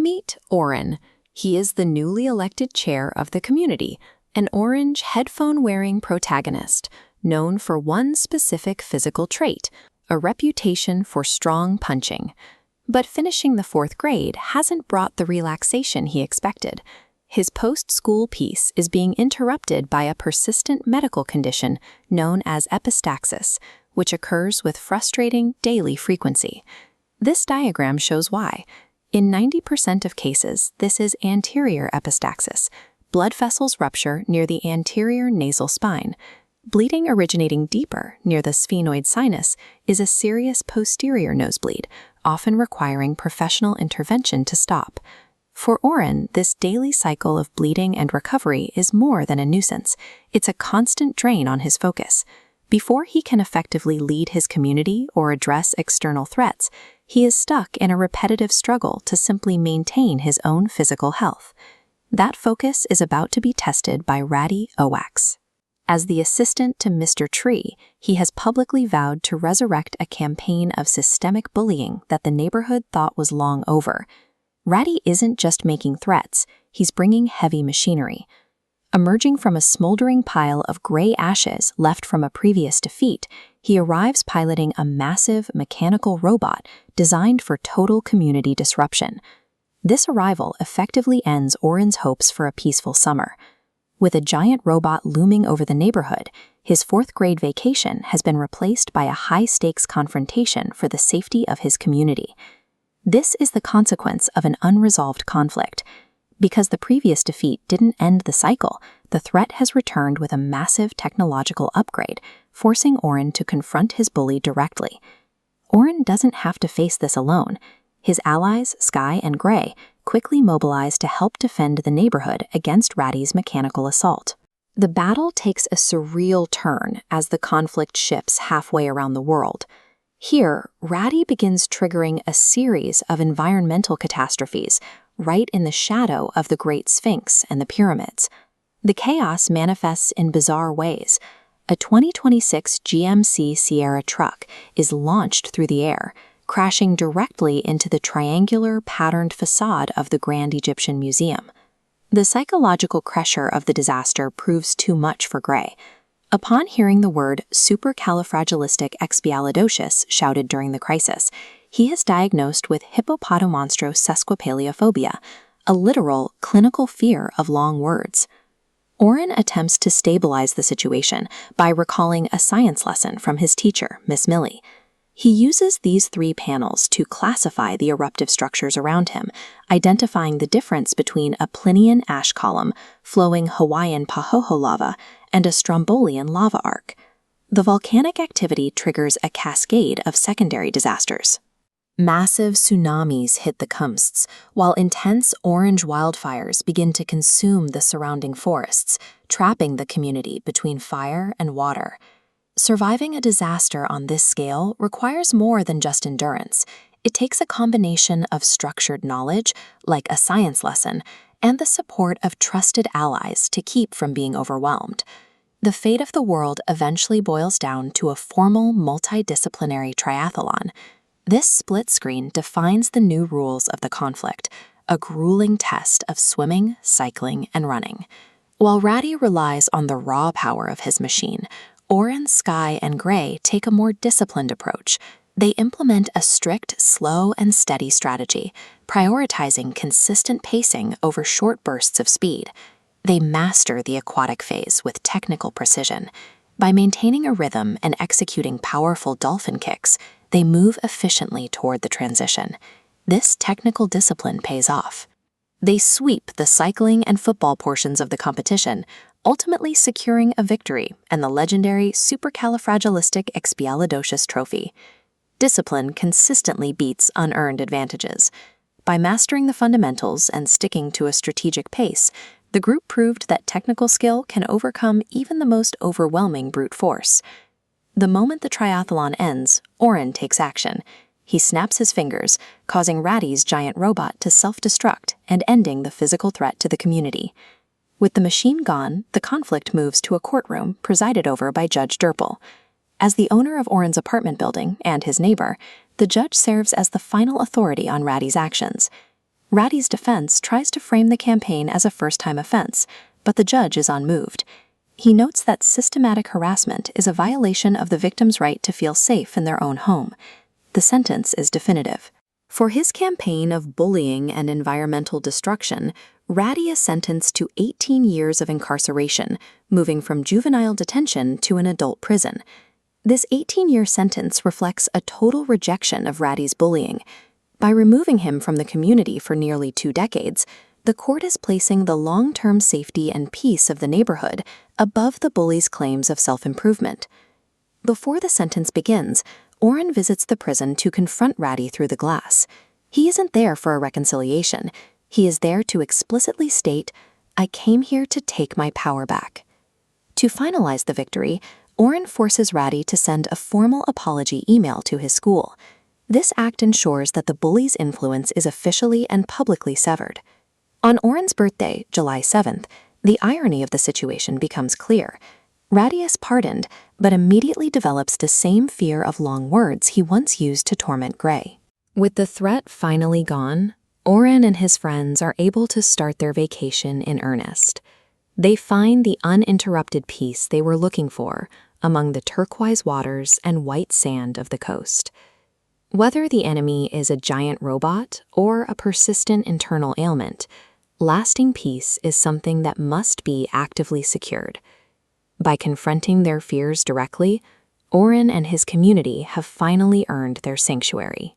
Meet Oren. He is the newly elected chair of the community, an orange headphone-wearing protagonist, known for one specific physical trait, a reputation for strong punching. But finishing the 4th grade hasn't brought the relaxation he expected. His post-school piece is being interrupted by a persistent medical condition known as epistaxis, which occurs with frustrating daily frequency. This diagram shows why. In 90% of cases, this is anterior epistaxis. Blood vessels rupture near the anterior nasal spine. Bleeding originating deeper near the sphenoid sinus is a serious posterior nosebleed, often requiring professional intervention to stop. For Oren, this daily cycle of bleeding and recovery is more than a nuisance. It's a constant drain on his focus. Before he can effectively lead his community or address external threats, he is stuck in a repetitive struggle to simply maintain his own physical health. That focus is about to be tested by Ratty Owax. As the assistant to Mr. Tree, he has publicly vowed to resurrect a campaign of systemic bullying that the neighborhood thought was long over. Ratty isn't just making threats, he's bringing heavy machinery. Emerging from a smoldering pile of gray ashes left from a previous defeat, he arrives piloting a massive mechanical robot designed for total community disruption. This arrival effectively ends Oren's hopes for a peaceful summer. With a giant robot looming over the neighborhood, his 4th grade vacation has been replaced by a high-stakes confrontation for the safety of his community. This is the consequence of an unresolved conflict. Because the previous defeat didn't end the cycle, the threat has returned with a massive technological upgrade, forcing Oren to confront his bully directly. Oren doesn't have to face this alone. His allies, Sky and Gray, quickly mobilize to help defend the neighborhood against Ratty's mechanical assault. The battle takes a surreal turn as the conflict shifts halfway around the world. Here, Ratty begins triggering a series of environmental catastrophes right in the shadow of the Great Sphinx and the pyramids. The chaos manifests in bizarre ways. A 2026 GMC Sierra truck is launched through the air, crashing directly into the triangular patterned facade of the Grand Egyptian Museum. The psychological pressure of the disaster proves too much for Gray. Upon hearing the word supercalifragilisticexpialidocious shouted during the crisis, he is diagnosed with hippopotomonstrosesquipedaliophobia, a literal clinical fear of long words. Oren attempts to stabilize the situation by recalling a science lesson from his teacher, Miss Millie. He uses these 3 panels to classify the eruptive structures around him, identifying the difference between a Plinian ash column, flowing Hawaiian pahoho lava, and a Strombolian lava arc. The volcanic activity triggers a cascade of secondary disasters. Massive tsunamis hit the coasts, while intense orange wildfires begin to consume the surrounding forests, trapping the community between fire and water. Surviving a disaster on this scale requires more than just endurance. It takes a combination of structured knowledge, like a science lesson, and the support of trusted allies to keep from being overwhelmed. The fate of the world eventually boils down to a formal multidisciplinary triathlon. This split screen defines the new rules of the conflict, a grueling test of swimming, cycling, and running. While Ratty relies on the raw power of his machine, Oren, Sky, and Gray take a more disciplined approach. They implement a strict, slow, and steady strategy, prioritizing consistent pacing over short bursts of speed. They master the aquatic phase with technical precision. By maintaining a rhythm and executing powerful dolphin kicks, they move efficiently toward the transition. This technical discipline pays off. They sweep the cycling and football portions of the competition, ultimately securing a victory and the legendary supercalifragilisticexpialidocious trophy. Discipline consistently beats unearned advantages. By mastering the fundamentals and sticking to a strategic pace, the group proved that technical skill can overcome even the most overwhelming brute force. The moment the triathlon ends, Oren takes action. He snaps his fingers, causing Ratty's giant robot to self-destruct and ending the physical threat to the community. With the machine gone, the conflict moves to a courtroom presided over by Judge Durple. As the owner of Oren's apartment building and his neighbor, the judge serves as the final authority on Ratty's actions. Ratty's defense tries to frame the campaign as a first-time offense, but the judge is unmoved. He notes that systematic harassment is a violation of the victim's right to feel safe in their own home. The sentence is definitive. For his campaign of bullying and environmental destruction, Ratty is sentenced to 18 years of incarceration, moving from juvenile detention to an adult prison. This 18-year sentence reflects a total rejection of Ratty's bullying. By removing him from the community for nearly 2 decades, the court is placing the long-term safety and peace of the neighborhood above the bully's claims of self-improvement. Before the sentence begins, Oren visits the prison to confront Ratty through the glass. He isn't there for a reconciliation. He is there to explicitly state, "I came here to take my power back." To finalize the victory, Oren forces Ratty to send a formal apology email to his school. This act ensures that the bully's influence is officially and publicly severed. On Oren's birthday, July 7th, the irony of the situation becomes clear. Ratty is pardoned, but immediately develops the same fear of long words he once used to torment Gray. With the threat finally gone, Oren and his friends are able to start their vacation in earnest. They find the uninterrupted peace they were looking for among the turquoise waters and white sand of the coast. Whether the enemy is a giant robot or a persistent internal ailment, lasting peace is something that must be actively secured. By confronting their fears directly, Oren and his community have finally earned their sanctuary.